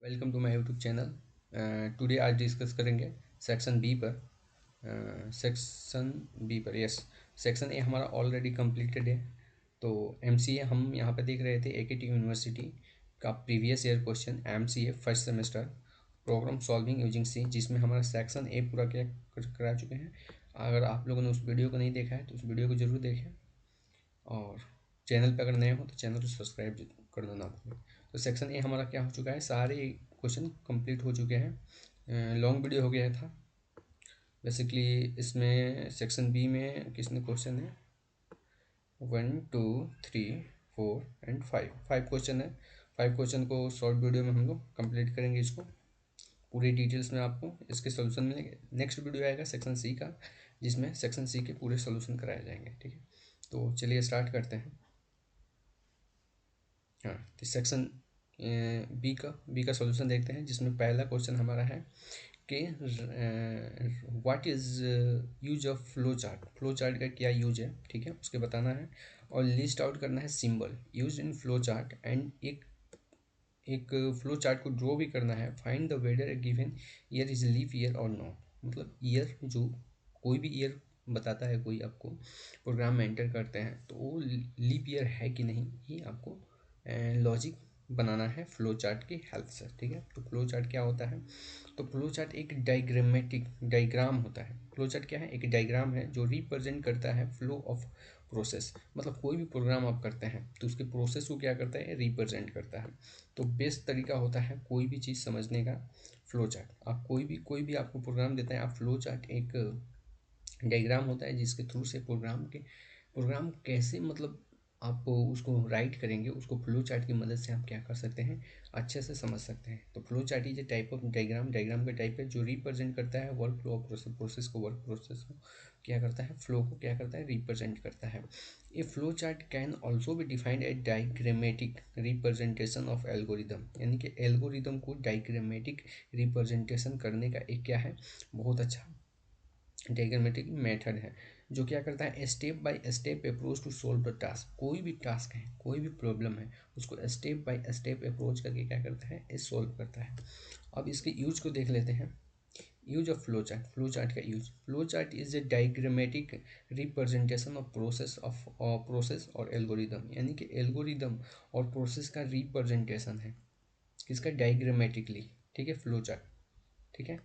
Welcome to my YouTube channel. Today आज discuss करेंगे section B पर। सेक्शन बी पर यस, सेक्शन ए हमारा ऑलरेडी कंप्लीटेड है। तो एमसीए हम यहाँ पे देख रहे थे एकेटी यूनिवर्सिटी का previous year question MCA first semester problem solving using C, जिसमें हमारा सेक्शन ए पूरा क्या करा चुके हैं। अगर आप लोगों ने उस वीडियो को नहीं देखा है तो उस वीडियो को ज़रूर देखें, और चैनल पे अगर नए हो तो चैनल को सब्सक्राइब करना ना भूलें। तो सेक्शन ए हमारा क्या हो चुका है, सारे क्वेश्चन कंप्लीट हो चुके हैं। लॉन्ग वीडियो हो गया था बेसिकली। इसमें सेक्शन बी में कितने क्वेश्चन है, 1 2 3 4 एंड 5 5 क्वेश्चन है। 5 क्वेश्चन को शॉर्ट वीडियो में हम लोग कंप्लीट करेंगे। इसको पूरी डिटेल्स में आपको इसके सोल्यूशन मिलेंगे। नेक्स्ट वीडियो आएगा सेक्शन सी का, जिसमें सेक्शन सी के पूरे सोल्यूशन कराए जाएंगे। ठीक है, तो चलिए स्टार्ट करते हैं। हाँ, तो सेक्शन बी का सॉल्यूशन देखते हैं, जिसमें पहला क्वेश्चन हमारा है कि what is use of flow chart. Flow chart का क्या यूज है, ठीक है, उसके बताना है। और लिस्ट आउट करना है symbol use in flow chart, and एक फ्लो चार्ट को ड्रॉ भी करना है। Find the whether a given year is leap year और नॉट। मतलब ईयर, जो कोई भी ईयर बताता है, कोई आपको प्रोग्राम में एंटर करते हैं तो वो लीप ईयर है कि नहीं, ये आपको लॉजिक बनाना है फ्लो चार्ट की हेल्प से। ठीक है, तो फ्लो चार्ट क्या होता है, तो फ्लो चार्ट एक डायग्राम होता है। फ्लो चार्ट क्या है, एक डायग्राम है जो रिप्रेजेंट करता है फ्लो ऑफ प्रोसेस। मतलब कोई भी प्रोग्राम आप करते हैं तो उसके प्रोसेस को क्या करता है, रिप्रेजेंट करता है। तो बेस्ट तरीका होता है कोई भी चीज़ समझने का फ्लो चार्ट। आप कोई भी आपको प्रोग्राम देता है, आप फ्लो चार्ट एक डायग्राम होता है जिसके थ्रू से प्रोग्राम कैसे, मतलब आप उसको राइट करेंगे, उसको फ्लो चार्ट की मदद से आप क्या कर सकते हैं, अच्छे से समझ सकते हैं। तो flow chart is A type of diagram का टाइप है जो रिप्रेजेंट करता है वर्क फ्लो ऑफ प्रोसेस को, वर्क प्रोसेस को क्या करता है, फ्लो को क्या करता है, रिप्रेजेंट करता है। ए flow chart can also be defined A diagrammatic representation of algorithm. यानी कि एल्गोरिदम को डायग्रामेटिक रिप्रेजेंटेशन करने का एक क्या है, बहुत अच्छा डायग्रामेटिक मेथड है, जो क्या करता है, step by step approach to solve the task. कोई भी टास्क है, कोई भी प्रॉब्लम है, उसको स्टेप बाय स्टेप अप्रोच करके क्या करता है, ये सॉल्व करता है। अब इसके यूज को देख लेते हैं। Use of flow chart, flow chart का use. Flow chart is a diagrammatic representation of process और एल्गोरिदम। यानी कि एल्गोरिदम और प्रोसेस का रिप्रेजेंटेशन है, किसका, डायग्रामेटिकली। ठीक है, फ्लो चार्ट। ठीक है,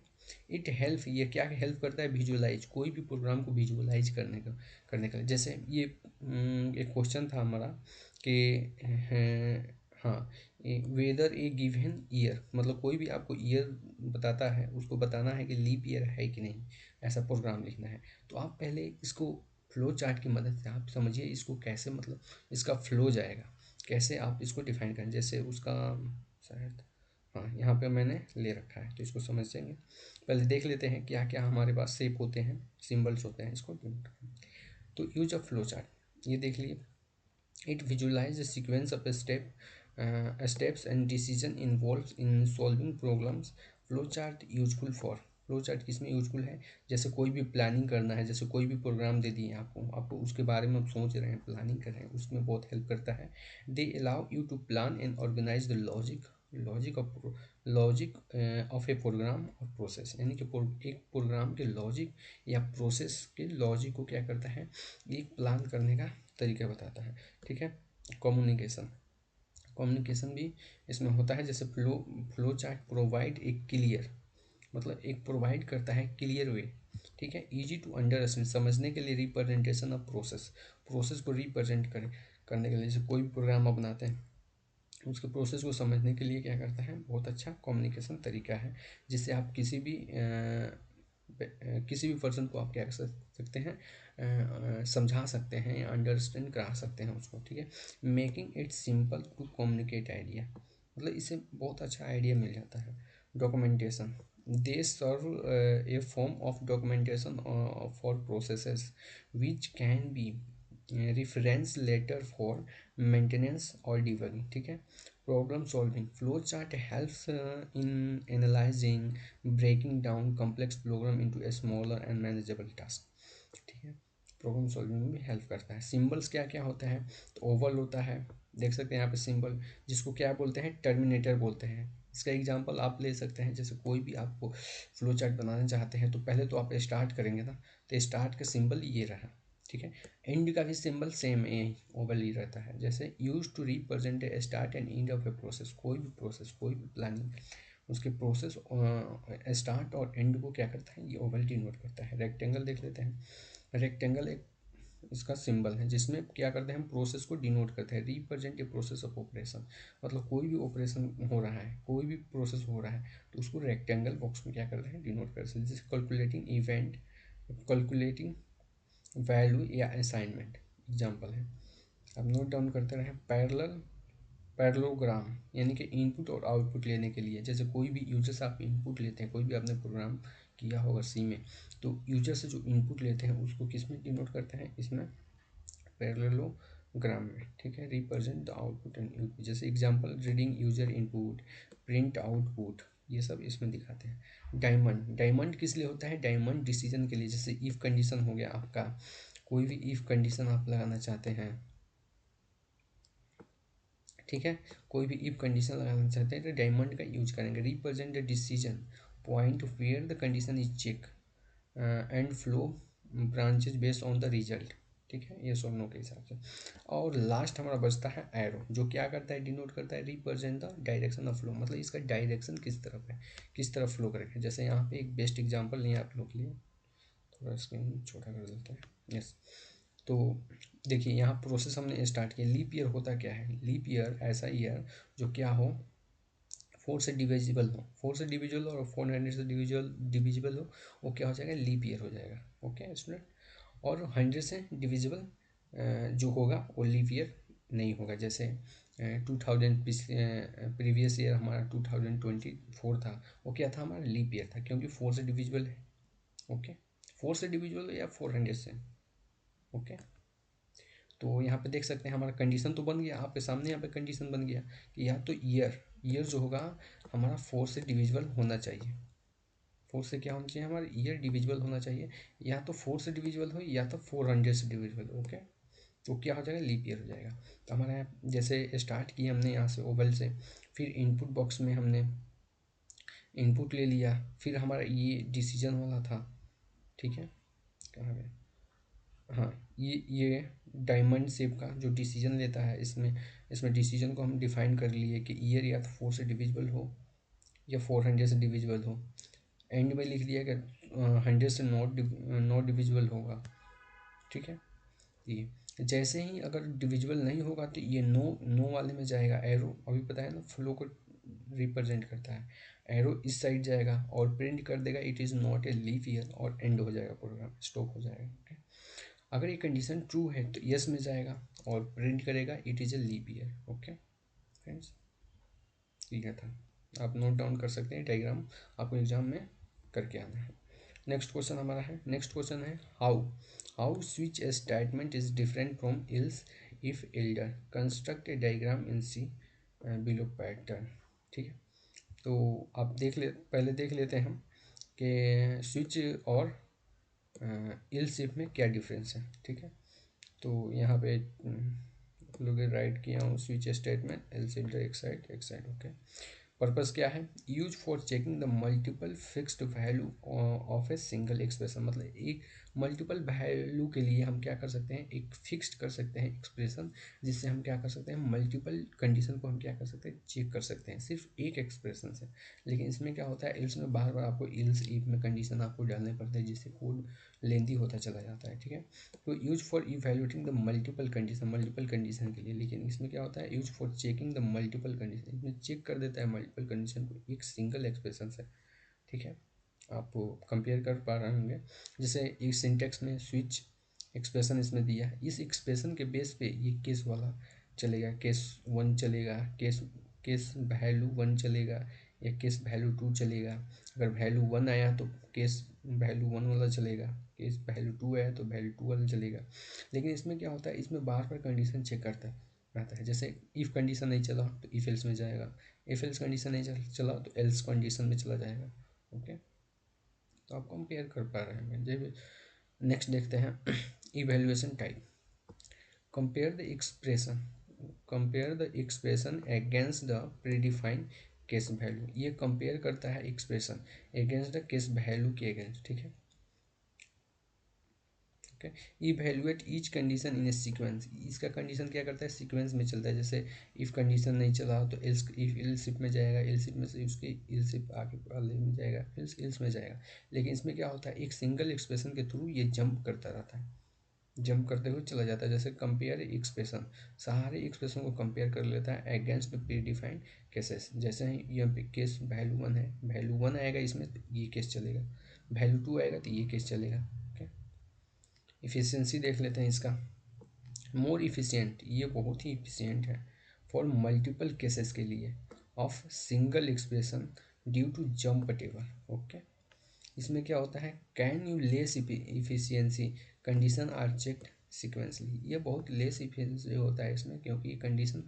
इट हेल्प, ये क्या हेल्प करता है, विजुअलाइज, कोई भी प्रोग्राम को विजुअलाइज करने का। जैसे ये एक क्वेश्चन था हमारा कि हाँ, वेदर ए गिवन ईयर, मतलब कोई भी आपको ईयर बताता है, उसको बताना है कि लीप ईयर है कि नहीं, ऐसा प्रोग्राम लिखना है। तो आप पहले इसको फ्लो चार्ट की मदद से आप समझिए इसको कैसे, मतलब इसका फ्लो जाएगा, कैसे आप इसको डिफाइन करें। जैसे उसका शायद, हाँ, यहाँ पे मैंने ले रखा है तो इसको समझ जाएंगे। पहले देख लेते हैं क्या क्या हमारे पास शेप होते हैं, सिंबल्स होते हैं, इसको तो यूज ऑफ फ्लो चार्ट ये देख लिए। It visualise sequence of steps and decision involve in solving problems. Flow chart useful for, flow chart किसमें यूजफुल है, जैसे कोई भी प्लानिंग करना है, जैसे कोई भी प्रोग्राम दे दिए आपको उसके बारे में आप सोच रहे हैं, प्लानिंग कर रहे हैं, उसमें बहुत हेल्प करता है। They allow you to plan and organise the logic of a program और प्रोसेस। यानी कि एक प्रोग्राम के लॉजिक या प्रोसेस के लॉजिक को क्या करता है, एक प्लान करने का तरीका बताता है। ठीक है, कम्युनिकेशन, कम्युनिकेशन भी इसमें होता है। जैसे फ्लो चार्ट प्रोवाइड एक क्लियर, मतलब एक प्रोवाइड करता है क्लियर वे, ठीक है, इजी टू अंडरस्टैंड, समझने के लिए, रिप्रेजेंटेशन ऑफ प्रोसेस को रिप्रेजेंट करने के लिए। जैसे कोई भी प्रोग्राम आप बनाते हैं, उसके प्रोसेस को समझने के लिए क्या करता है, बहुत अच्छा कम्युनिकेशन तरीका है, जिससे आप किसी भी पर्सन को आप क्या कर सकते हैं, समझा सकते हैं या अंडरस्टैंड करा सकते हैं उसको। ठीक है, making it simple to communicate idea, मतलब इससे बहुत अच्छा आइडिया मिल जाता है। Documentation, they serve a form of documentation for processes which can be reference later for maintenance और डिबगिंग। ठीक है, problem solving, flow chart helps in analysing, breaking down complex program into a smaller and manageable task. ठीक है, problem solving में भी help करता है। Symbols क्या क्या होता है, तो ओवल होता है, देख सकते हैं यहाँ पे सिंबल, जिसको क्या बोलते हैं, टर्मिनेटर बोलते हैं। इसका एग्जांपल आप ले सकते हैं, जैसे कोई भी आपको फ्लो चार्ट बनाना चाहते हैं तो पहले तो आप स्टार्ट करेंगे ना, तो स्टार्ट का सिंबल ये रहा, ठीक है। एंड का भी सिंबल सेम यही ओवल ही रहता है, जैसे use to represent a start and end of a process, कोई भी प्रोसेस, कोई भी प्लानिंग, उसके प्रोसेस स्टार्ट और एंड को क्या करता है, ये ओवल डिनोट करता है। रेक्टेंगल देख लेते हैं। रेक्टेंगल एक इसका सिंबल है जिसमें क्या करते हैं, हम प्रोसेस को डिनोट करते हैं। Represent a process of operation, मतलब कोई भी ऑपरेशन हो रहा है, कोई भी प्रोसेस हो रहा है तो उसको रेक्टेंगल बॉक्स में क्या करते हैं, डिनोट करते हैं। जैसे कैलकुलेटिंग इवेंट, कैलकुलेटिंग वैल्यू या असाइनमेंट एग्जाम्पल है। अब नोट डाउन करते रहें। पैरेललोग्राम यानी कि इनपुट और आउटपुट लेने के लिए, जैसे कोई भी यूजर से आप इनपुट लेते हैं, कोई भी आपने प्रोग्राम किया होगा सी में, तो यूजर से जो इनपुट लेते हैं उसको किस में डिनोट करते हैं, इसमें पैरेललोग्राम में, ठीक है। Represent the output and input, जैसे example reading user input, print output, ये सब इसमें दिखाते हैं। डायमंड, डायमंड किस लिए होता है, डायमंड डिसीजन के लिए, जैसे इफ कंडीशन हो गया आपका, कोई भी इफ कंडीशन आप लगाना चाहते हैं, ठीक है, कोई भी इफ कंडीशन लगाना चाहते हैं तो डायमंड का यूज करेंगे। Represent the decision point where the condition is check and flow branches based on the result, ठीक है, ये सब नो के हिसाब से। और लास्ट हमारा बचता है एरो, जो क्या करता है, डिनोट करता है represent the direction of flow, मतलब इसका डायरेक्शन किस तरफ है, किस तरफ फ्लो करेगा। जैसे यहाँ पे एक बेस्ट एग्जांपल नहीं आप लोग के लिए, थोड़ा स्क्रीन छोटा कर देते हैं, यस। तो देखिए यहाँ प्रोसेस हमने स्टार्ट किया। लीप ईयर होता क्या है, लीप ईयर ऐसा ईयर जो क्या हो, 4 से डिविजिबल हो, 4 से डिविजिबल और 400 से डिविजिबल हो, वो क्या हो जाएगा, लीप ईयर हो जाएगा, ओके स्टूडेंट। और 100 से डिविजिबल जो होगा वो लीप ईयर नहीं होगा। जैसे 2000 प्रीवियस ईयर हमारा 2024 था, वो क्या था, हमारा लीप ईयर था, क्योंकि 4 से डिविजिबल है, ओके। 4 से डिविजिबल या 400 से, ओके। तो यहाँ पे देख सकते हैं हमारा कंडीशन तो बन गया, आपके सामने यहाँ पे कंडीशन बन गया कि या तो ईयर जो होगा हमारा 4 से डिविजिबल होना चाहिए, 4 से क्या होना चाहिए, हमारा ईयर डिविजिबल होना चाहिए, या तो 4 से डिविजिबल हो या तो 400 से डिविजिबल, ओके। तो क्या हो जाएगा, लीप ईयर हो जाएगा। तो हमारा यहाँ जैसे स्टार्ट किया हमने यहाँ से ओवल से, फिर इनपुट बॉक्स में हमने इनपुट ले लिया, फिर हमारा ये डिसीजन वाला था, ठीक है, कहाँ गया, हाँ, ये डायमंड शेप का जो डिसीजन लेता है, इसमें इसमें डिसीजन को हम डिफाइन कर लिए कि ईयर या तो 4 से डिविजिबल हो या 400 से डिविजिबल हो। एंड में लिख दिया कि 100 से नॉट डिविजिबल होगा, ठीक है। ये जैसे ही अगर डिविजिबल नहीं होगा तो ये नो नो वाले में जाएगा। एरो अभी पता है ना, फ्लो को रिप्रेजेंट करता है। एरो इस साइड जाएगा और प्रिंट कर देगा it is not a leaf year, और एंड हो जाएगा, प्रोग्राम स्टॉप हो जाएगा, ओके। अगर ये कंडीशन ट्रू है तो यस में जाएगा और प्रिंट करेगा it is a leap year, okay friends. ठीक था, आप नोट डाउन कर सकते हैं, डायग्राम आपको एग्जाम में करके आना है। नेक्स्ट क्वेश्चन हमारा है, नेक्स्ट क्वेश्चन है how how switch statement is different from else if ladder, construct a diagram in C below pattern, ठीक है। तो आप पहले देख लेते हैं हम कि स्विच और इल्स इफ में क्या डिफरेंस है, ठीक है। तो यहाँ पे लोग राइट किया हूँ, स्विच स्टेटमेंट एल्स इफ एक साइड, ओके। पर्पस क्या है, use for checking the multiple fixed value of a single expression, मतलब एक मल्टीपल वैल्यू के लिए हम क्या कर सकते हैं, एक फिक्स्ड कर सकते हैं एक्सप्रेशन, जिससे हम क्या कर सकते हैं, मल्टीपल कंडीशन को हम क्या कर सकते हैं, चेक कर सकते हैं सिर्फ एक एक्सप्रेशन से। लेकिन इसमें क्या होता है, इल्स में बार बार आपको इल्स इफ में कंडीशन आपको डालने पड़ते हैं, जिससे कोड लेंदी होता चला जाता है, ठीक है। तो use for evaluating the multiple condition के लिए, लेकिन इसमें क्या होता है, use for checking the multiple condition, इसमें चेक कर देता है मल्टीपल कंडीशन को एक सिंगल एक्सप्रेशन से, ठीक है। आप कंपेयर कर पा रहे होंगे, जैसे एक सिंटेक्स में स्विच एक्सप्रेशन इसमें दिया है, इस एक्सप्रेशन के बेस पे ये केस वाला चलेगा, केस 1 चलेगा, केस केस वैल्यू 1 चलेगा, या केस वैल्यू 2 चलेगा। अगर वैल्यू 1 आया तो केस वैल्यू 1 वाला चलेगा, केस वैल्यू 2 आया तो वैल्यू 2 वाला चलेगा। लेकिन इसमें क्या होता है, इसमें बार बार कंडीशन चेक करता रहता है। जैसे इफ़ कंडीशन नहीं चला तो इफ एल्स में जाएगा, इफ एल्स कंडीशन नहीं चला तो एल्स कंडीशन में चला जाएगा, ओके। तो आप कंपेयर कर पा रहे हैं जब। नेक्स्ट देखते हैं evaluation type, compare the expression compare the expression against the predefined case value, ये कंपेयर करता है expression against the case value के अगेंस्ट, ठीक है। Okay, evaluate each condition in A sequence, इसका कंडीशन क्या करता है, सीक्वेंस में चलता है। जैसे इफ कंडीशन नहीं चला तो एल्स, इफ एल्स में जाएगा, एल्स में से उसकी एल्स आगे वाले में जाएगा, एल्स एल्स में जाएगा। लेकिन इसमें क्या होता है, एक सिंगल एक्सप्रेशन के थ्रू ये जंप करता रहता है, जंप करते हुए चला जाता है। जैसे कंपेयर एक्सप्रेशन, सारे एक्सप्रेशन को कंपेयर कर लेता है अगेंस्ट प्री डिफाइंड केसेस। जैसे यहाँ पे केस वैल्यू 1 है, वैल्यू 1 आएगा इसमें तो ये केस चलेगा, वैल्यू 2 आएगा तो ये केस चलेगा। ओके, इफिशियंसी देख लेते हैं इसका। मोर इफिशियंट, ये बहुत ही इफिशियंट है फॉर मल्टीपल केसेस के लिए of single expression due to jump table. Okay, इसमें क्या होता है, can you less efficiency condition are checked sequentially, ये बहुत लेस इफिशियंसी होता है इसमें, क्योंकि ये कंडीशन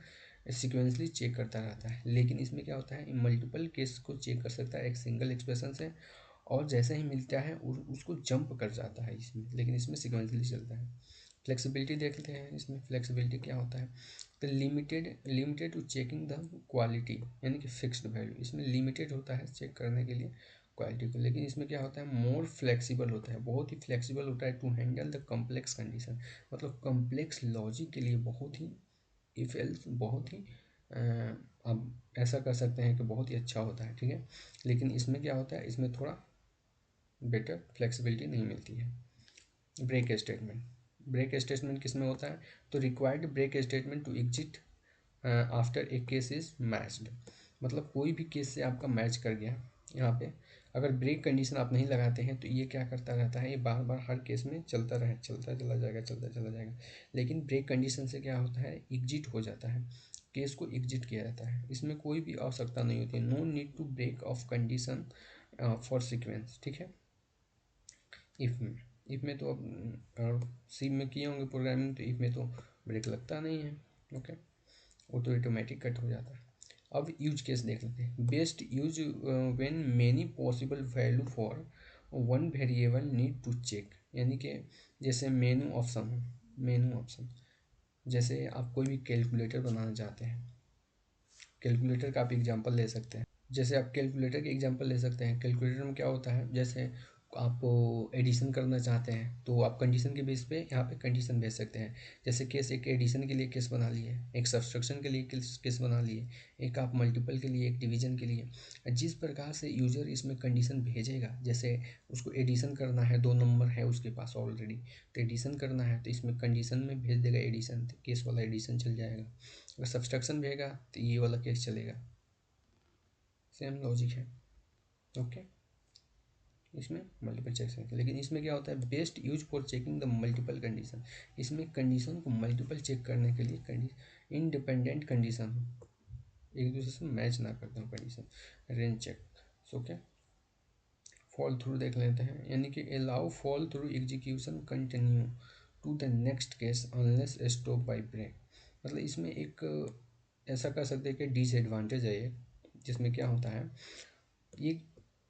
सिक्वेंसली चेक करता रहता है। लेकिन इसमें क्या होता है, मल्टीपल केस को चेक कर सकता है एक सिंगल एक्सप्रेशन से, और जैसे ही मिलता है उसको जंप कर जाता है इसमें, लेकिन इसमें सिक्वेंसली चलता है। फ्लेक्सिबिलिटी देखते हैं, इसमें फ्लेक्सिबिलिटी क्या होता है, तो limited to checking the quality, यानी कि फिक्स्ड वैल्यू, इसमें लिमिटेड होता है चेक करने के लिए क्वालिटी को। लेकिन इसमें क्या होता है, मोर फ्लेक्सिबल होता है, बहुत ही फ्लेक्सिबल होता है to handle the complex condition, मतलब कॉम्प्लेक्स लॉजिक के लिए बहुत ही इफ एल्स बहुत ही अब ऐसा कर सकते हैं कि बहुत ही अच्छा होता है, ठीक है। लेकिन इसमें क्या होता है, इसमें थोड़ा बेटर फ्लेक्सिबिलिटी नहीं मिलती है। ब्रेक स्टेटमेंट, ब्रेक स्टेटमेंट किस में होता है, तो required break statement to exit after a case is matched, मतलब कोई भी केस से आपका मैच कर गया, यहाँ पे अगर ब्रेक कंडीशन आप नहीं लगाते हैं तो ये क्या करता रहता है, ये बार बार हर केस में चलता रहे, चलता चला जाएगा, चलता चला जाएगा। लेकिन ब्रेक कंडीशन से क्या होता है, एग्जिट हो जाता है, केस को एग्जिट किया जाता है, इसमें कोई भी आवश्यकता नहीं होती है। No need to break of condition for sequence, ठीक है। इफ़ में तो अब सी में किए होंगे प्रोग्रामिंग, तो इफ़ में तो ब्रेक लगता नहीं है। ओके, वो तो ऑटोमेटिक कट हो जाता है। अब यूज केस देख लेते हैं। Best use when many possible value for one variable need to check, यानी कि जैसे मेनू ऑप्शन, जैसे आप कोई भी कैलकुलेटर बनाना चाहते हैं, कैलकुलेटर का आप एग्जांपल ले सकते हैं। जैसे आप कैलकुलेटर के एग्जांपल ले सकते हैं, कैलकुलेटर में क्या होता है, जैसे आप एडिशन करना चाहते हैं तो आप कंडीशन के बेस पे यहाँ पे कंडीशन भेज सकते हैं। जैसे केस, एक एडिशन के लिए केस बना लिए, एक सब्सट्रैक्शन के लिए केस बना लिए, एक आप मल्टीपल के लिए, एक डिवीजन के लिए। जिस प्रकार से यूजर इसमें कंडीशन भेजेगा, जैसे उसको एडिशन करना है, 2 नंबर है उसके पास ऑलरेडी, तो एडिशन करना है तो इसमें कंडीशन में भेज देगा एडिशन, तो केस वाला एडिशन चल जाएगा। अगर सब्सट्रैक्शन भेजेगा तो ये वाला केस चलेगा। सेम लॉजिक है। ओके, इसमें मल्टीपल चेक सकते हैं। लेकिन इसमें क्या होता है, best use for checking the multiple condition, इसमें कंडीशन को मल्टीपल चेक करने के लिए इंडिपेंडेंट कंडीशन एक दूसरे से मैच ना करते हो कंडीशन, रेंज चेक। सो क्या, फॉल थ्रू देख लेते हैं, यानी कि allow fall through execution continue to the next case unless stop by break, मतलब इसमें एक ऐसा कर सकते हैं कि डिसएडवांटेज है ये, जिसमें क्या होता है, ये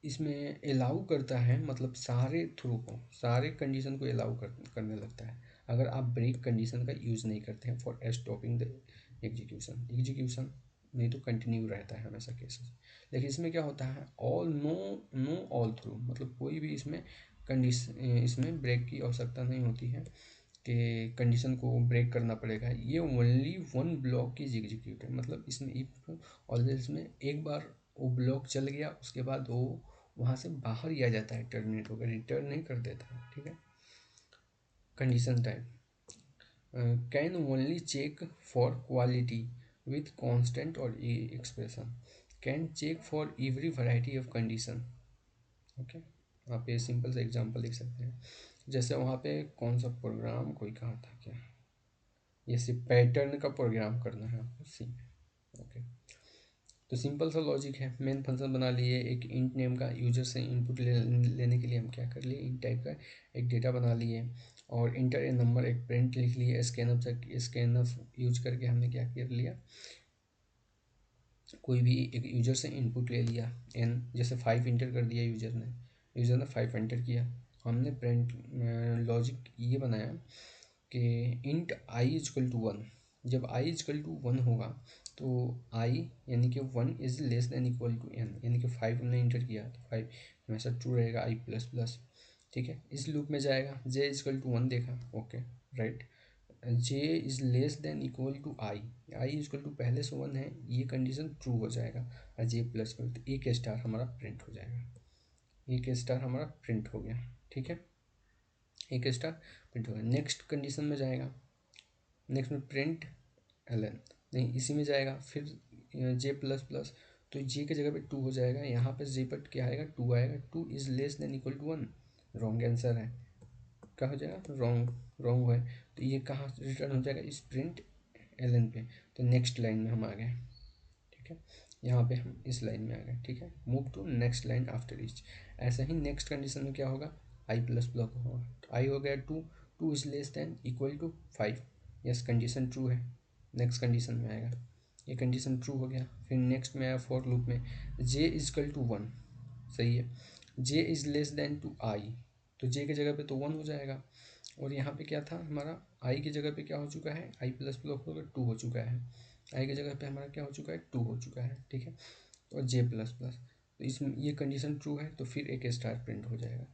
इसमें अलाउ करता है, मतलब सारे थ्रू को, सारे कंडीशन को अलाउ करने लगता है अगर आप ब्रेक कंडीशन का यूज़ नहीं करते हैं फॉर स्टॉपिंग द एग्जीक्यूशन नहीं तो कंटिन्यू रहता है हमेशा केसेस। लेकिन इसमें क्या होता है, ऑल नो ऑल थ्रू, मतलब कोई भी इसमें कंडीशन, इसमें ब्रेक की आवश्यकता नहीं होती है कि कंडीशन को ब्रेक करना पड़ेगा, ये only one block is executed, मतलब इसमें इफ ऑलवेज इसमें एक बार वो ब्लॉक चल गया उसके बाद वो वहाँ से बाहर ही आ जाता है, टर्मिनेट होकर रिटर्न नहीं कर देता है, ठीक है। Condition type can only check for quality with constant और expression, can check for every variety of condition. Okay, आप ये सिंपल सा एग्जांपल लिख सकते हैं। जैसे वहाँ पे कौन सा प्रोग्राम कोई कहा था क्या, ये सिर्फ पैटर्न का प्रोग्राम करना है आपको सी में। ओके, तो सिंपल सा लॉजिक है, मेन फंक्शन बना लिए, एक इंट नेम का यूजर से इनपुट लेने के लिए हम क्या कर लिए, इंट टाइप का एक डेटा बना लिए, और इंटर ए नंबर एक प्रिंट लिख लिए, स्कैनफ यूज करके हमने क्या कर लिया, कोई भी एक यूजर से इनपुट ले लिया एन, जैसे 5 इंटर कर दिया यूजर ने 5 एंटर किया, हमने प्रिंट लॉजिक ये बनाया कि इंट आई इजकल टू 1, जब आई इजकल टू 1 होगा तो आई यानी कि 1 is less than equal to n, यानी कि 5 हमने इंटर किया तो 5 हमेशा ट्रू रहेगा, आई प्लस प्लस। ठीक है, इस लूप में जाएगा, j इजकल टू 1 देखा, okay right. j is less than equal to i is equal to पहले से 1 है, ये कंडीशन ट्रू हो जाएगा, और j प्लस प्लस तो एक स्टार हमारा प्रिंट हो जाएगा, एक स्टार हमारा प्रिंट हो गया। ठीक है, एक स्टार प्रिंट हो गया। नेक्स्ट कंडीशन में जाएगा, नेक्स्ट में प्रिंट ln, नहीं इसी में जाएगा, फिर j प्लस प्लस, तो j की जगह पे 2 हो जाएगा, यहाँ पे j पर क्या आएगा, 2 आएगा, 2 is less than equal to 1, wrong answer है, क्या हो जाएगा, रॉन्ग, रॉन्ग है, तो ये कहाँ रिटर्न हो जाएगा, इस प्रिंट ln पे। तो नेक्स्ट लाइन में हम आ गए, ठीक है, यहाँ पे हम इस लाइन में आ गए। ठीक है, move to next line after each. ऐसे ही नेक्स्ट कंडीशन में क्या होगा, आई प्लस ब्लॉक होगा, तो आई हो गया 2, 2 is less than equal to 5, yes condition true है, नेक्स्ट कंडीशन में आएगा, ये कंडीशन ट्रू हो गया। फिर नेक्स्ट में आया फॉर लूप में, जे इजकल टू 1, सही है, जे इज लेस देन टू आई, तो जे की जगह पे तो 1 हो जाएगा, और यहाँ पे क्या था हमारा, आई की जगह पे क्या हो चुका है, आई प्लस ब्लॉक होकर 2 हो चुका है, आई की जगह पे हमारा क्या हो चुका है, 2 हो चुका है। ठीक है, और जे प्लस प्लस, तो इसमें ये कंडीशन ट्रू है, तो फिर एक स्टार प्रिंट हो जाएगा।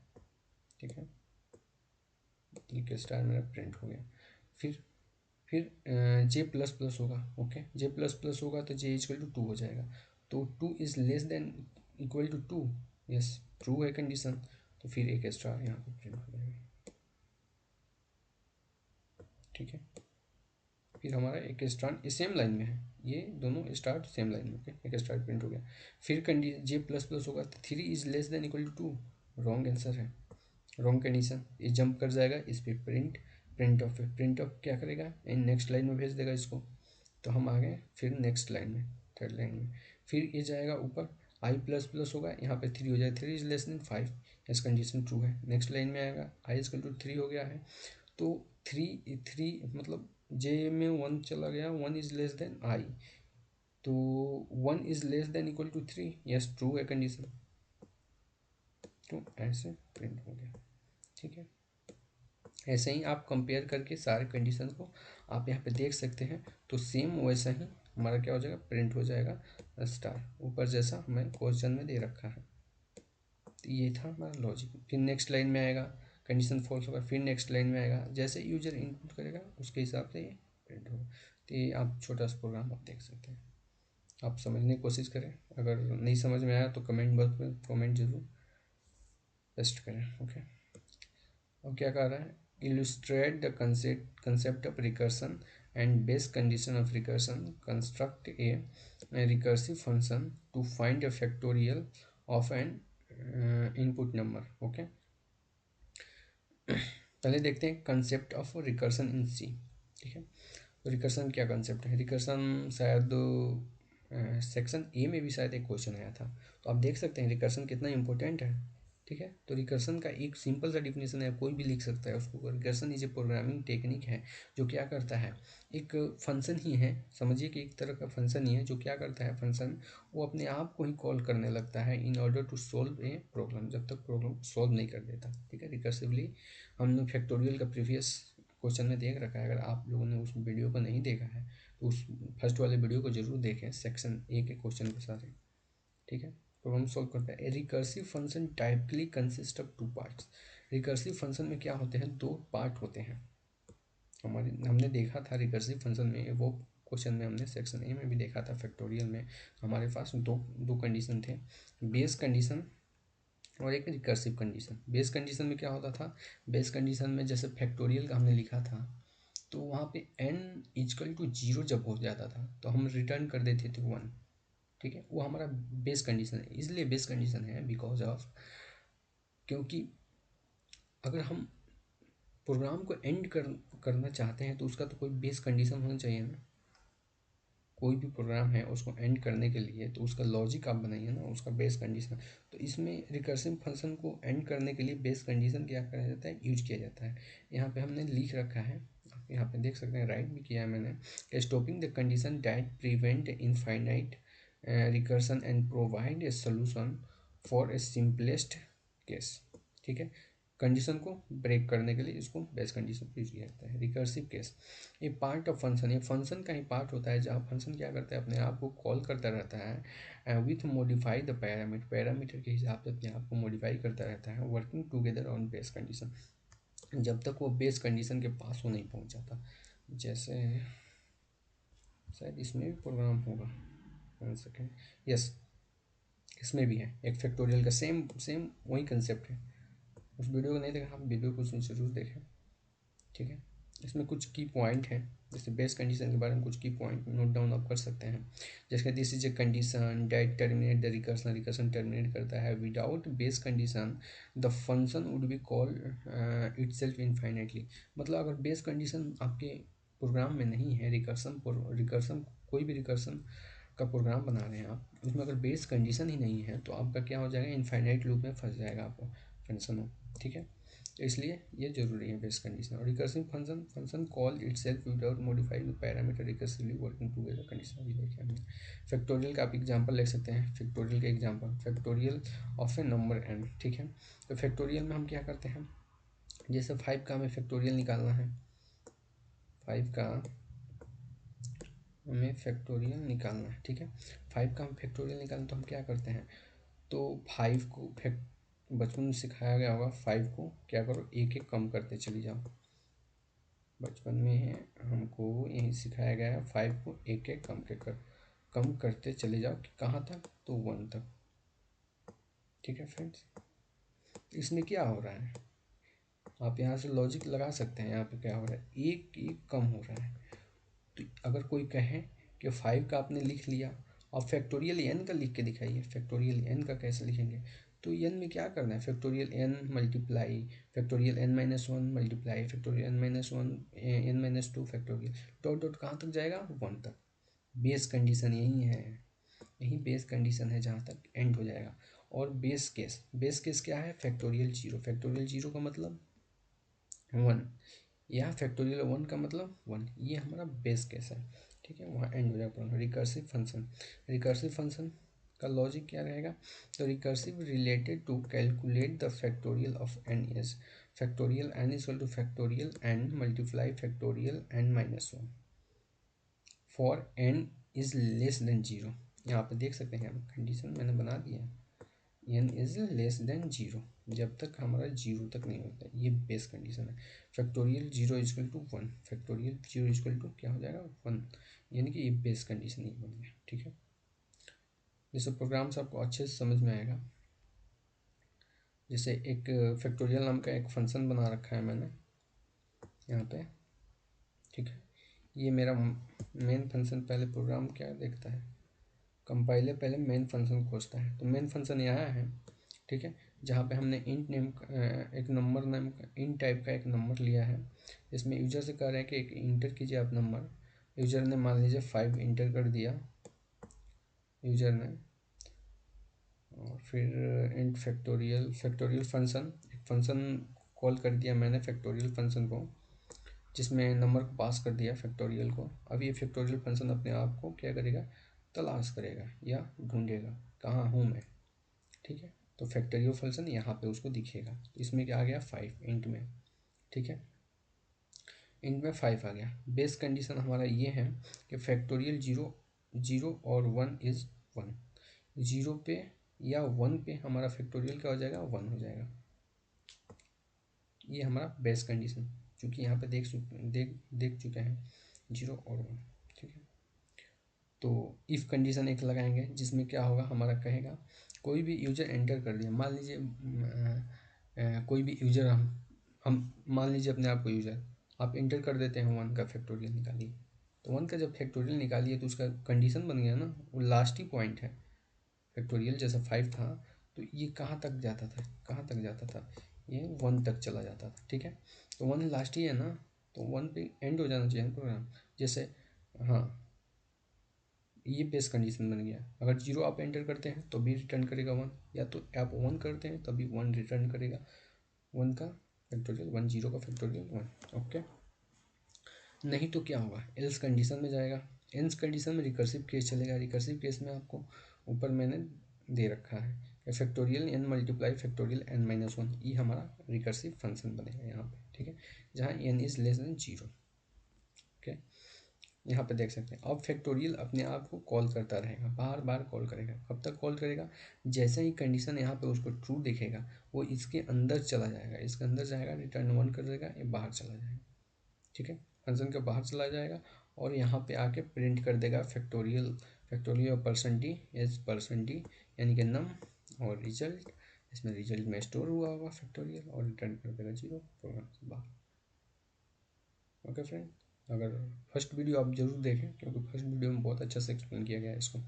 ठीक है, एक स्टार मेरा प्रिंट हो गया। फिर जे प्लस प्लस होगा, ओके, जे प्लस प्लस होगा तो जे इजक्वल टू 2 हो जाएगा, तो 2 is less than equal to 2, yes true है कंडीशन, तो फिर एक स्टार यहाँ पे प्रिंट हो जाएगा। ठीक है, फिर हमारा एक स्टार ये सेम लाइन में है, ये दोनों स्टार सेम लाइन में, ओके, एक स्टार प्रिंट हो गया। फिर कंडी जे प्लस प्लस होगा तो 3 is less than equal to 2, wrong answer है, रॉन्ग कंडीशन, ये जंप कर जाएगा इस पर, प्रिंट, प्रिंट ऑफ है, प्रिंट ऑफ क्या करेगा, इन नेक्स्ट लाइन में भेज देगा इसको, तो हम आ गए फिर नेक्स्ट लाइन में, थर्ड लाइन में। फिर ये जाएगा ऊपर, आई प्लस प्लस होगा, यहाँ पे 3 हो जाएगा, 3 इज लेस देन 5, इस कंडीशन ट्रू है। नेक्स्ट लाइन में आएगा, आई इजकल टू 3 हो गया है, तो 3 मतलब जे में 1 चला गया, 1 इज लेस देन आई, तो 1 is less than equal to 3, yes true है कंडीशन, तो ऐसे प्रिंट हो गया। ठीक है, ऐसे ही आप कंपेयर करके सारे कंडीशन को आप यहाँ पे देख सकते हैं, तो सेम वैसा ही हमारा क्या हो जाएगा, प्रिंट हो जाएगा स्टार, ऊपर जैसा हमें क्वेश्चन में दे रखा है। तो ये था हमारा लॉजिक। फिर नेक्स्ट लाइन में आएगा, कंडीशन फॉल्स होगा, फिर नेक्स्ट लाइन में आएगा, जैसे यूजर इनपुट करेगा उसके हिसाब से ये प्रिंट होगा। तो ये आप छोटा सा प्रोग्राम आप देख सकते हैं, आप समझने की कोशिश करें, अगर नहीं समझ में आया तो कमेंट बॉक्स में कमेंट जरूर पेस्ट करें। ओके, अब क्या कह रहा है, illustrate the concept of recursion and base condition of recursion, construct a recursive function to find a factorial of an input number। Okay, पहले देखते हैं कंसेप्ट ऑफ रिकर्सन इन सी। ठीक है, तो रिकर्सन क्या कंसेप्ट है, रिकर्सन शायद सेक्शन ए में भी शायद एक क्वेश्चन आया था, तो आप देख सकते हैं रिकर्सन कितना इंपॉर्टेंट है। ठीक है, तो रिकर्सन का एक सिंपल सा डिफिनेशन है, कोई भी लिख सकता है उसको, recursion is a programming technique है जो क्या करता है, एक फंक्शन ही है, समझिए कि एक तरह का फंक्शन ही है, जो क्या करता है फंक्शन, वो अपने आप को ही कॉल करने लगता है in order to solve a problem, जब तक प्रॉब्लम सॉल्व नहीं कर देता। ठीक है, रिकर्सिवली हमने फैक्टोरियल का प्रीवियस क्वेश्चन में देख रखा है, अगर आप लोगों ने उस वीडियो को नहीं देखा है तो उस फर्स्ट वाले वीडियो को जरूर देखें, सेक्शन ए के क्वेश्चन के सारे। ठीक है, प्रॉब्लम सॉल्व करता है। Recursive function typically consist of 2 parts. Recursive function में क्या होते हैं, 2 पार्ट होते हैं, हमने देखा था रिकर्सिव फंक्शन में, वो क्वेश्चन में हमने सेक्शन ए में भी देखा था, फैक्टोरियल में हमारे पास दो कंडीशन थे, बेस कंडीशन और एक रिकर्सिव कंडीशन। बेस कंडीशन में क्या होता था, बेस कंडीशन में जैसे फैक्टोरियल का हमने लिखा था, तो वहाँ पे n इजकल टू 0 जब हो जाता था तो हम रिटर्न कर देते थे 1। ठीक है, वो हमारा बेस कंडीशन है, इसलिए बेस कंडीशन है बिकॉज ऑफ, क्योंकि अगर हम प्रोग्राम को करना चाहते हैं तो उसका तो कोई बेस कंडीशन होना चाहिए ना, कोई भी प्रोग्राम है उसको एंड करने के लिए तो उसका लॉजिक आप बनाइए ना, उसका बेस कंडीशन। तो इसमें रिकर्सिव फंक्शन को एंड करने के लिए बेस कंडीशन क्या करा जाता है, यूज किया जाता है। यहाँ पे हमने लिख रखा है, आप यहाँ पे देख सकते हैं, राइट भी किया है मैंने, stopping the condition that prevent infinite recursion and provide a solution for a simplest case. ठीक है, कंडीशन को ब्रेक करने के लिए इसको बेस कंडीशन यूज किया जाता है। रिकर्सिव केस, ये पार्ट ऑफ फंक्शन, ये फंक्शन का ही पार्ट होता है जहाँ फंक्शन क्या करता है, अपने आप को कॉल करता रहता है with modify the parameter, parameter के हिसाब से अपने आप को मॉडिफाई करता रहता है, working together on base condition, जब तक वो बेस कंडीशन के पास वो नहीं पहुँच जाता। जैसे शायद इसमें भी प्रोग्राम होगा, 1 सेकेंड, यस इसमें भी है एक फैक्टोरियल का सेम सेम वही कंसेप्ट है। उस वीडियो को नहीं देखा, आप वीडियो को जरूर देखें, ठीक है। इसमें कुछ की पॉइंट है, जैसे बेस कंडीशन के बारे में कुछ की पॉइंट नोट डाउन आप कर सकते हैं। जैसे this is a condition that terminate the recursion, recursion terminate करता है without base condition the function would be call itself infinitely. मतलब अगर बेस कंडीशन आपके प्रोग्राम में नहीं है, रिकर्सन रिकर्सन कोई भी रिकर्सन का प्रोग्राम बना रहे हैं आप, उसमें अगर बेस कंडीशन ही नहीं है तो आपका क्या हो जाएगा, इनफाइनाइट लूप में फंस जाएगा आपका फंक्शन हो, ठीक है। तो इसलिए ये जरूरी है बेस कंडीशन। और recursive function, function call itself without modifying the parameter recursively working together condition भी देखिए हमने। फैक्टोरियल का आप एग्जांपल ले सकते हैं, फैक्टोरियल का example, factorial of A number n, ठीक है। तो फैक्टोरियल में हम क्या करते हैं, जैसे 5 का हमें फैक्टोरियल निकालना है, 5 का हमें फैक्टोरियल निकालना है, ठीक है। 5 का हम फैक्टोरियल निकालना, तो हम क्या करते हैं, तो 5 को बचपन में सिखाया गया होगा, 5 को क्या करो, एक एक कम करते चली जाओ। बचपन में हमको यही सिखाया गया है, 5 को एक एक कम करते चले जाओ कि कहाँ तक, तो 1 तक, ठीक है फ्रेंड्स। इसमें क्या हो रहा है, आप यहाँ से लॉजिक लगा सकते हैं, यहाँ पे क्या हो रहा है, एक एक कम हो रहा है। तो अगर कोई कहे कि 5 का आपने लिख लिया, और फैक्टोरियल n का लिख के दिखाइए, फैक्टोरियल n का कैसे लिखेंगे, तो n में क्या करना है, factorial n multiply factorial n-1 multiply factorial n-1 n-2 factorial dot dot कहाँ तक जाएगा, 1 तक। बेस कंडीशन यही है, यही बेस कंडीशन है जहाँ तक एंड हो जाएगा। और बेस केस क्या है, फैक्टोरियल 0, फैक्टोरियल 0 का मतलब 1, यहाँ फैक्टोरियल 1 का मतलब 1, ये हमारा बेस केस है, ठीक है। वहाँ एंड हो जाएगा। रिकर्सिव फंक्शन, रिकर्सिव फंक्शन का लॉजिक क्या रहेगा, तो recursive related to calculate the factorial of n is factorial n is equal to factorial n multiply factorial n-1 for n is less than 0। यहाँ पे देख सकते हैं, कंडीशन मैंने बना दिया है, n इज लेस देन 0, जब तक हमारा 0 तक नहीं होता, ये बेस कंडीशन है। Factorial 0 is equal to 1, factorial 0 is equal to क्या हो जाएगा, 1, यानी कि ये बेस कंडीशन ही बन गया, ठीक है। जैसे प्रोग्राम्स आपको अच्छे से समझ में आएगा, जैसे एक फैक्टोरियल नाम का एक फंक्शन बना रखा है मैंने यहाँ पे, ठीक है। ये मेरा मेन फंक्शन, पहले प्रोग्राम क्या देखता है, कंपाइलर पहले मेन फंक्शन खोजता है, तो मेन फंक्शन यहाँ है, ठीक है। जहाँ पे हमने इंट नेम एक नंबर नेम का इंट टाइप का एक नंबर लिया है, इसमें यूजर से कह रहे हैं कि एक इंटर कीजिए आप नंबर, यूजर ने मान लीजिए 5 इंटर कर दिया यूजर ने, और फिर इंट फैक्टोरियल फंक्शन, एक फंक्शन कॉल कर दिया मैंने फैक्टोरियल फंक्शन को, जिसमें नंबर को पास कर दिया फैक्टोरियल को। अब ये फैक्टोरियल फंक्शन अपने आप को क्या करेगा, तलाश करेगा या ढूंढेगा कहाँ हूँ मैं, ठीक है। तो फैक्टोरियल फंक्शन यहाँ पे उसको दिखेगा, तो इसमें क्या आ गया, 5 इंट में, ठीक है। इंट में 5 आ गया। बेस कंडीशन हमारा ये है कि फैक्टोरियल 0 और 1 इज़ 1, 0 पे या 1 पे हमारा फैक्टोरियल क्या हो जाएगा, 1 हो जाएगा। ये हमारा बेस कंडीशन, चूँकि यहाँ पे देख चुके हैं 0 और 1, ठीक है। तो इफ़ कंडीशन एक लगाएंगे, जिसमें क्या होगा, हमारा कहेगा कोई भी यूजर एंटर कर दिया, मान लीजिए कोई भी यूजर, हम मान लीजिए अपने आप को यूजर, आप इंटर कर देते हैं 1 का फैक्टोरियल निकालिए, तो 1 का जब फैक्टोरियल निकालिए तो उसका कंडीशन बन गया ना, वो लास्ट ही पॉइंट है फैक्टोरियल, जैसे 5 था तो ये कहाँ तक जाता था, कहाँ तक जाता था, ये 1 तक चला जाता था, ठीक है। तो 1 लास्ट ही है ना, तो 1 पे एंड हो जाना चाहिए प्रोग्राम, जैसे, हाँ ये बेस कंडीशन बन गया। अगर 0 आप एंटर करते हैं तो भी रिटर्न करेगा 1, या तो आप 1 करते हैं तभी 1 रिटर्न करेगा, 1 का फैक्टोरियल 1, 0 का फैक्टोरियल 1, ओके। नहीं तो क्या होगा, एल्स कंडीशन में जाएगा, एल्स कंडीशन में रिकर्सिव केस चलेगा। रिकर्सिव केस में आपको ऊपर मैंने दे रखा है factorial N multiply factorial N minus one, ये हमारा रिकर्सिव फंक्शन बनेगा यहाँ पे, ठीक है, जहाँ N is less than zero. Okay, यहाँ पे देख सकते हैं अब फैक्टोरियल अपने आप को कॉल करता रहेगा, बार बार कॉल करेगा। कब तक कॉल करेगा? जैसे ही कंडीशन यहाँ पे उसको ट्रू दिखेगा वो इसके अंदर चला जाएगा, इसके अंदर जाएगा, रिटर्न वन कर देगा, ये बाहर चला जाएगा, ठीक है, फंक्शन के बाहर चला जाएगा और यहाँ पे आके प्रिंट कर देगा factorial, factorial percent D as percent D, यानी कि नम और रिजल्ट, इसमें रिजल्ट में स्टोर हुआ होगा फैक्टोरियल और रिटर्न कर देगा जीरो, प्रोग्राम से बाहर। ओके फ्रेंड, अगर फर्स्ट वीडियो आप जरूर देखें क्योंकि फर्स्ट वीडियो में बहुत अच्छा से एक्सप्लेन किया गया है इसको।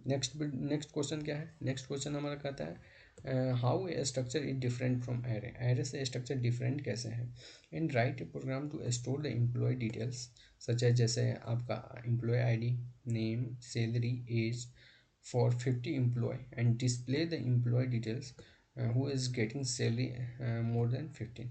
नेक्स्ट क्वेश्चन क्या है? नेक्स्ट क्वेश्चन हमारा कहता है how a structure is different from array, array से स्ट्रक्चर डिफरेंट कैसे है? In write a program to store the employee details such as, जैसे आपका employee ID, name, salary, age for 50 employee and display the employee details who is getting salary more than 15।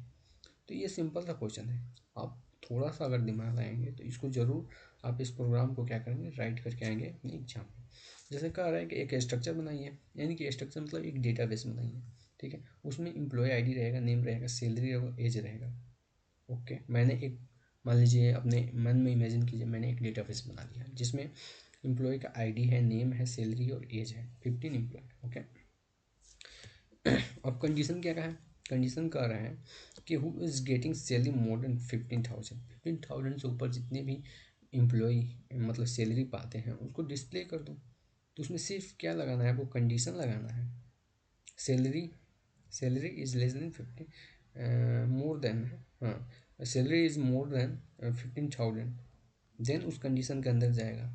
तो ये simple सा question है, आप थोड़ा सा अगर दिमाग लगाएंगे तो इसको ज़रूर आप इस प्रोग्राम को क्या करेंगे, राइट करके आएंगे अपने एग्जाम में। जैसे कह रहा है कि एक स्ट्रक्चर बनाइए, यानी कि स्ट्रक्चर मतलब एक डेटाबेस बनाइए, ठीक है, उसमें एम्प्लॉय आईडी रहेगा, नेम रहेगा, सैलरी रहेगा, एज रहेगा। ओके, मैंने एक, मान लीजिए अपने मन में इमेजिन कीजिए मैंने एक डेटाबेस बना लिया जिसमें एम्प्लॉय का आईडी है, नेम है, सैलरी और एज है, 15 एम्प्लॉय। ओके, अब कंडीशन क्या कहा है? कंडीशन कह रहा है कि who is getting salary more than 15,000, 15,000 से ऊपर जितने भी एम्प्लॉय मतलब सैलरी पाते हैं उसको डिस्प्ले कर दो। तो उसमें सिर्फ क्या लगाना है, वो कंडीशन लगाना है, salary, salary is less than 15 more than, हाँ salary is more than 15,000, then उस कंडीशन के अंदर जाएगा।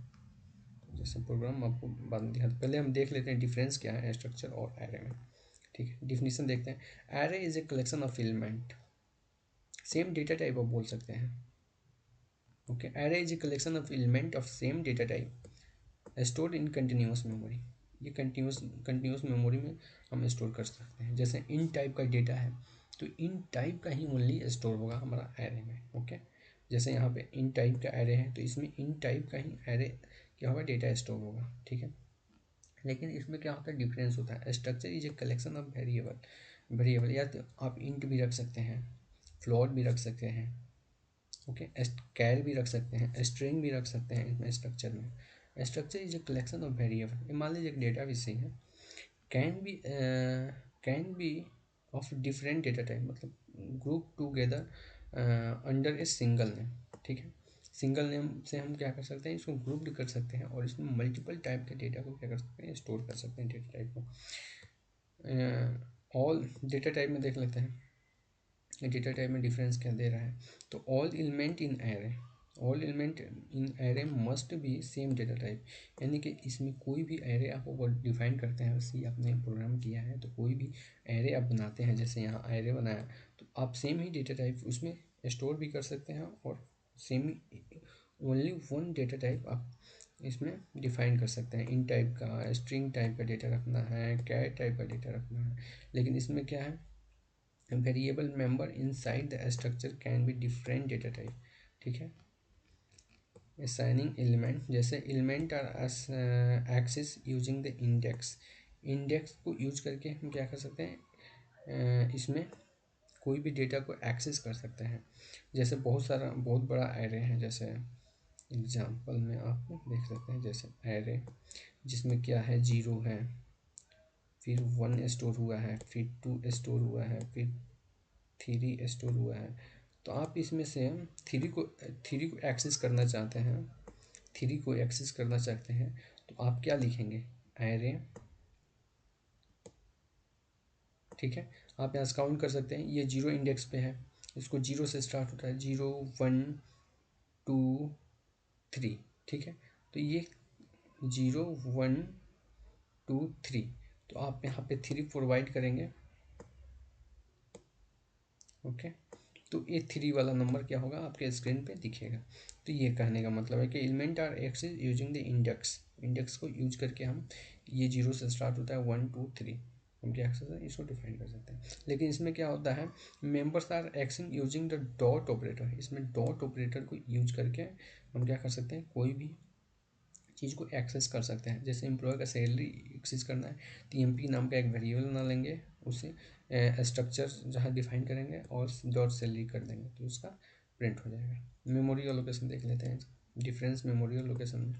जैसे प्रोग्राम आपको बाद में दिखा, पहले हम देख लेते हैं डिफरेंस क्या है स्ट्रक्चर और एरे में, ठीक है। डिफिनीशन देखते हैं, array is a collection of element, same data type आप बोल सकते हैं। Okay, array is a collection of element of same data type stored in continuous memory, ये कंटिन्यूस मेमोरी में हम स्टोर कर सकते हैं। जैसे इन टाइप का डेटा है तो इन टाइप का ही ओनली स्टोर होगा हमारा एरे में। ओके, जैसे यहाँ पे इन टाइप का एरे है तो इसमें इन टाइप का ही एरे क्या होगा, डेटा स्टोर होगा, ठीक है। लेकिन इसमें क्या होता है, डिफरेंस होता है, structure is a collection of variable, variable या तो आप इंट भी रख सकते हैं, फ्लोट भी रख सकते हैं, ओके, कैर भी रख सकते हैं, स्ट्रिंग भी रख सकते हैं इसमें स्ट्रक्चर में। Structure is a collection of variable, मान लीजिए एक डेटा भी सही है, can be of different data type, मतलब group together under a single name, ठीक है। सिंगल नेम से हम क्या कर सकते हैं, इसको ग्रुप भी कर सकते हैं और इसमें मल्टीपल टाइप के डेटा को क्या कर सकते हैं, स्टोर कर सकते हैं डेटा टाइप को। ऑल डेटा टाइप में देख लेते हैं, डेटा टाइप में डिफरेंस क्या दे रहा है, तो all element in array, all element in array must be same data type, यानी कि इसमें कोई भी एरे आप डिफाइन करते हैं, वैसे आपने प्रोग्राम किया है तो कोई भी एरे आप बनाते हैं, जैसे यहाँ एरे बनाया तो आप सेम ही डेटा टाइप उसमें स्टोर भी कर सकते हैं और सेम ही ओनली वन डेटा टाइप आप इसमें डिफाइन कर सकते हैं। इन टाइप का, स्ट्रिंग टाइप का डेटा रखना है, कैर टाइप का डेटा रखना है, लेकिन इसमें क्या है, variable member inside the structure can be different data type, ठीक है। असाइनिंग एलिमेंट, जैसे element are access using the index, index को यूज करके हम क्या कर सकते हैं, इसमें कोई भी डेटा को एक्सेस कर सकते हैं। जैसे बहुत बड़ा एरे है, जैसे एग्जांपल में आप देख सकते हैं, जैसे एरे जिसमें क्या है, 0 है, फिर 1 स्टोर हुआ है, फिर 2 स्टोर हुआ है, फिर 3 स्टोर हुआ है। तो आप इसमें से थ्री को एक्सेस करना चाहते हैं, थ्री को एक्सेस करना चाहते हैं तो आप क्या लिखेंगे, एरे, ठीक है। आप यहाँ से काउंट कर सकते हैं, ये 0 इंडेक्स पे है, इसको 0 से स्टार्ट होता है, 0 1 2 3, ठीक है। तो ये 0 1 2 3, तो आप यहाँ पे 3 प्रोवाइड करेंगे, ओके। तो ये 3 वाला नंबर क्या होगा, आपके स्क्रीन पे दिखेगा। तो ये कहने का मतलब है कि element are access using the index, index को यूज करके हम, ये 0 से स्टार्ट होता है, 1 2 3, हम क्या कर सकते हैं, इसको डिफाइन कर सकते हैं। लेकिन इसमें क्या होता है, members are access using the dot operator, इसमें डॉट ऑपरेटर को यूज करके हम क्या कर सकते हैं, कोई भी चीज़ को एक्सेस कर सकते हैं। जैसे एम्प्लॉय का सैलरी एक्सेस करना है तो एमपी नाम का एक वेरिएबल बना लेंगे, उसे स्ट्रक्चर जहाँ डिफाइन करेंगे और डॉट सैलरी कर देंगे तो उसका प्रिंट हो जाएगा। मेमोरी अलोकेशन देख लेते हैं, डिफरेंस मेमोरी अलोकेशन में।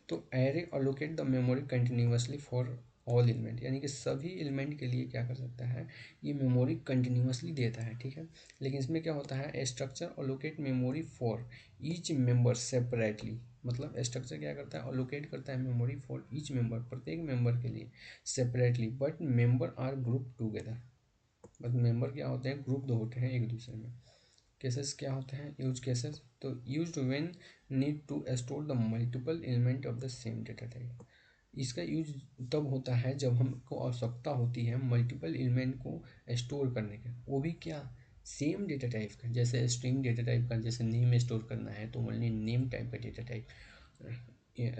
तो array allocate the memory continuously for all element, यानी कि सभी एलिमेंट के लिए क्या कर सकता है, ये मेमोरी कंटिन्यूसली देता है, ठीक है। लेकिन इसमें क्या होता है, a structure allocate memory for each member separately, मतलब स्ट्रक्चर क्या करता है, अलोकेट करता है मेमोरी फॉर ईच मेंबर, प्रत्येक मेंबर के लिए separately, but member are group together, but member क्या होते हैं, ग्रुप दो होते हैं एक दूसरे में। केसेस क्या होते हैं, यूज केसेस, तो used when need to store the multiple element of the same data type. इसका यूज तब होता है जब हमको आवश्यकता होती है मल्टीपल एलिमेंट को स्टोर करने के, वो भी क्या, सेम डेटा टाइप का। जैसे स्ट्रिंग डेटा टाइप का, जैसे नेम स्टोर करना है तो ओनली नेम टाइप का डेटा टाइप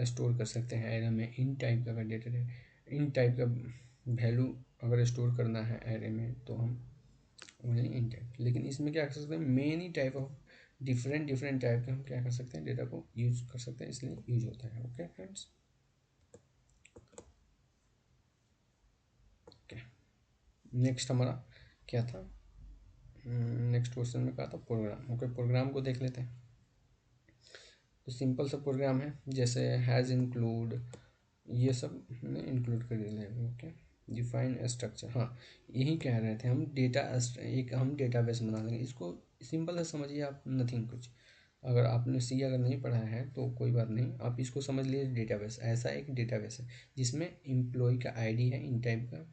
स्टोर कर सकते हैं एरे में। इन टाइप का डेटा टाइप, इन टाइप का वैल्यू अगर स्टोर करना है एरे में तो हम ओनली इन टाइप। लेकिन इसमें क्या कर सकते हैं, many type of different different type के हम क्या कर सकते हैं, डेटा को यूज कर सकते हैं, इसलिए यूज होता है। Okay friends, okay. नेक्स्ट हमारा क्या था, नेक्स्ट क्वेश्चन में कहा था प्रोग्राम। ओके, प्रोग्राम को देख लेते हैं। तो सिंपल सा प्रोग्राम है, जैसे हैज़ इंक्लूड, ये सब में इंक्लूड कर लेंगे। ओके, डिफाइन स्ट्रक्चर, हाँ यही कह रहे थे हम, डेटा एक हम डेटाबेस बना लेंगे। इसको सिंपल सा समझिए आप, नथिंग कुछ। अगर आपने सी अगर नहीं पढ़ा है तो कोई बात नहीं, आप इसको समझ लीजिए डेटाबेस। ऐसा एक डेटाबेस है जिसमें एम्प्लॉय का आईडी है, इन टाइप का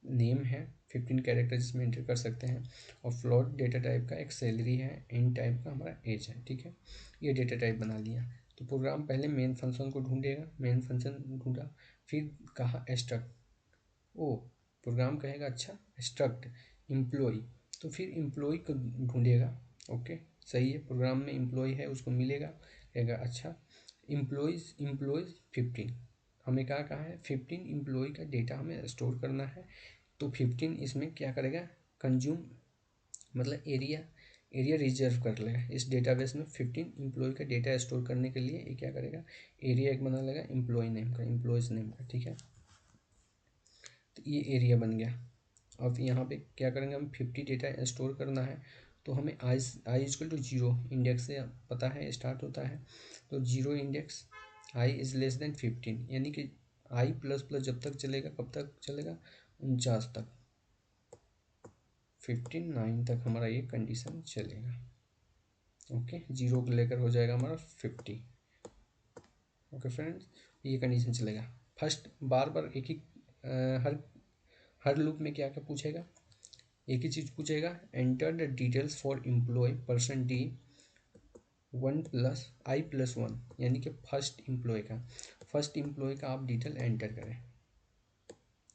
नेम है, 15 कैरेक्टर जिसमें एंटर कर सकते हैं, और फ्लोट डेटा टाइप का एक सैलरी है, इन टाइप का हमारा एज है, ठीक है। ये डेटा टाइप बना लिया। तो प्रोग्राम पहले मेन फंक्शन को ढूंढेगा, मेन फंक्शन ढूंढा, फिर कहा स्ट्रक्ट, ओ प्रोग्राम कहेगा अच्छा स्ट्रक्ट एम्प्लॉय, तो फिर एम्प्लॉय को ढूंढेगा। ओके, सही है, प्रोग्राम में एम्प्लॉय है उसको मिलेगा, कहेगा अच्छा एम्प्लॉयज़ 15, हमें कहा है 15 एम्प्लॉय का डेटा हमें स्टोर करना है। तो 15 इसमें क्या करेगा, कंज्यूम, मतलब एरिया, एरिया रिजर्व कर लेगा इस डेटाबेस में। 15 एम्प्लॉय का डेटा स्टोर करने के लिए ये क्या करेगा, एरिया एक बना लेगा एम्प्लॉय नेम का, एम्प्लॉयज़ नेम का, ठीक है। तो ये एरिया बन गया। अब यहाँ पे क्या करेंगे हम, 50 डेटा स्टोर करना है, तो हमें आई इजकल टू जीरो इंडेक्स से पता है स्टार्ट होता है, तो zero index I is less than 15, यानी कि आई प्लस प्लस जब तक चलेगा, कब तक चलेगा, 49 तक, 59 तक हमारा ये कंडीशन चलेगा। ओके, जीरो को लेकर हो जाएगा हमारा 50। ओके फ्रेंड्स, ये कंडीशन चलेगा। फर्स्ट बार बार एक ही हर हर लूप में क्या क्या पूछेगा, एक ही चीज़ पूछेगा, enter the details for employee percent D 1 + i+1, यानी कि फर्स्ट एम्प्लॉय का आप डिटेल एंटर करें,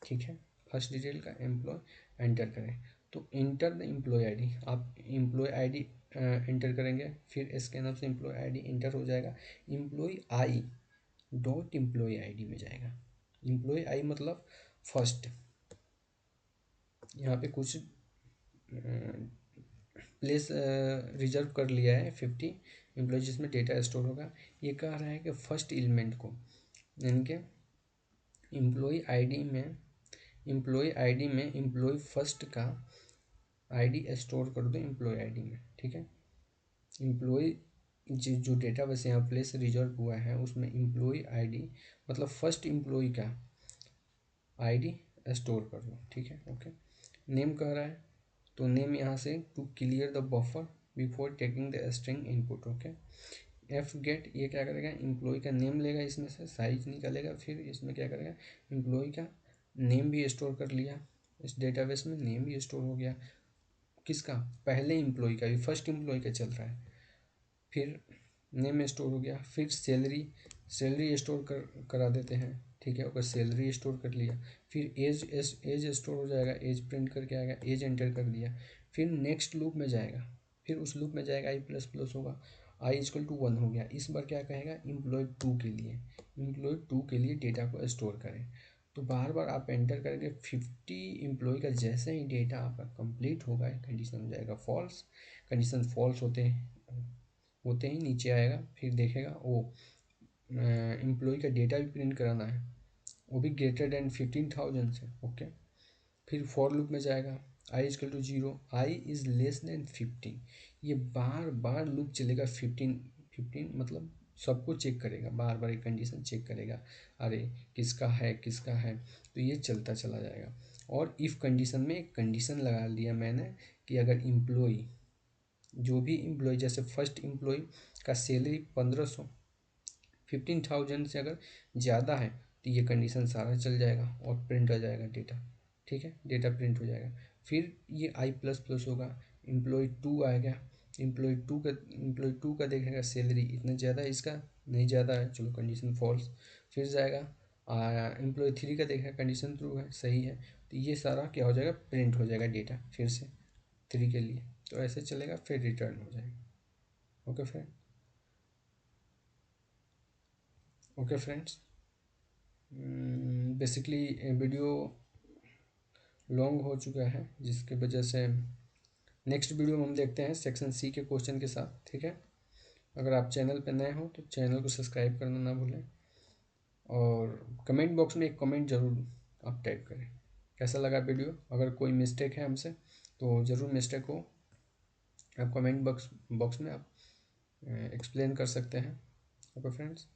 ठीक है। फर्स्ट डिटेल का एम्प्लॉय एंटर करें, तो इंटर द एम्प्लॉय आईडी, आप एम्प्लॉय आईडी एंटर करेंगे, फिर इसके नाम से एम्प्लॉय आईडी इंटर हो जाएगा, employee I dot employee ID में जाएगा। एम्प्लॉय आई मतलब फर्स्ट, यहाँ पे कुछ प्लेस रिजर्व कर लिया है 50 एम्प्लॉय जिसमें डेटा स्टोर होगा। ये कह रहा है कि फर्स्ट एलिमेंट को, यानी कि एम्प्लॉय आईडी में, एम्प्लॉय फर्स्ट का आईडी स्टोर कर दो एम्प्लॉय आईडी में, ठीक है। एम्प्लॉय जो डेटा बस यहाँ प्लेस रिजर्व हुआ है उसमें एम्प्लॉय आईडी मतलब फर्स्ट एम्प्लॉय का आईडी स्टोर कर लो, ठीक है। ओके, नेम कह रहा है तो नेम यहाँ से to clear the buffer before taking the string input. Okay, F get ये क्या करेगा, एम्प्लॉय का नेम लेगा, इसमें से साइज निकालेगा, फिर इसमें क्या करेगा, एम्प्लॉय का नेम भी स्टोर कर लिया, इस डेटाबेस में नेम भी स्टोर हो गया, किसका, पहले एम्प्लॉय का, भी फर्स्ट एम्प्लॉय का चल रहा है, फिर नेम स्टोर हो गया, फिर सैलरी स्टोर करा देते हैं, ठीक है। अगर सैलरी स्टोर कर लिया, फिर एज स्टोर हो जाएगा, एज प्रिंट करके आएगा, एज एंटर कर दिया, फिर नेक्स्ट लूप में जाएगा, फिर उस लूप में जाएगा, आई प्लस प्लस होगा, आई इजकल टू 1 हो गया। इस बार क्या कहेगा, एम्प्लॉय 2 के लिए डेटा को स्टोर करें। तो बार बार आप एंटर करेंगे 50 एम्प्लॉय का, जैसे ही डेटा आपका कंप्लीट होगा कंडीशन हो जाएगा फॉल्स, कंडीशन फॉल्स होते ही नीचे आएगा, फिर देखेगा ओ एम्प्लॉय का डेटा भी प्रिंट कराना है, वो भी ग्रेटर देन 15,000 से। ओके, फिर फॉर लूप में जाएगा, I is equal to 0, I is less than 15। ये बार बार लूप चलेगा, 15 मतलब सबको चेक करेगा, बार बार एक कंडीशन चेक करेगा, अरे किसका है किसका है, तो ये चलता चला जाएगा। और इफ़ कंडीशन में एक कंडीशन लगा लिया मैंने कि अगर इम्प्लॉई, जो भी इम्प्लॉय, जैसे फर्स्ट इम्प्लॉय का सैलरी 1500, 15,000 से अगर ज़्यादा है तो ये कंडीशन सारा चल जाएगा और प्रिंट हो जाएगा डेटा। ठीक है, डेटा प्रिंट हो जाएगा। फिर ये आई प्लस प्लस होगा, एम्प्लॉय टू आएगा, एम्प्लॉय टू का देखेगा सैलरी इतना ज़्यादा है, इसका नहीं ज़्यादा है, चलो कंडीशन फॉल्स। फिर जाएगा एम्प्लॉय थ्री का देखेगा, कंडीशन ट्रू है, सही है, तो ये सारा क्या हो जाएगा, प्रिंट हो जाएगा डेटा फिर से थ्री के लिए। तो ऐसे चलेगा, फिर रिटर्न हो जाएगा। Okay friend, okay friends, basically video long हो चुका है, जिसकी वजह से नेक्स्ट वीडियो में हम देखते हैं सेक्शन सी के क्वेश्चन के साथ। ठीक है, अगर आप चैनल पर नए हो तो चैनल को सब्सक्राइब करना ना भूलें, और कमेंट बॉक्स में एक कमेंट ज़रूर आप टाइप करें कैसा लगा वीडियो। अगर कोई मिस्टेक है हमसे तो ज़रूर मिस्टेक को आप कमेंट बॉक्स में आप एक्सप्लेन कर सकते हैं। Okay friends.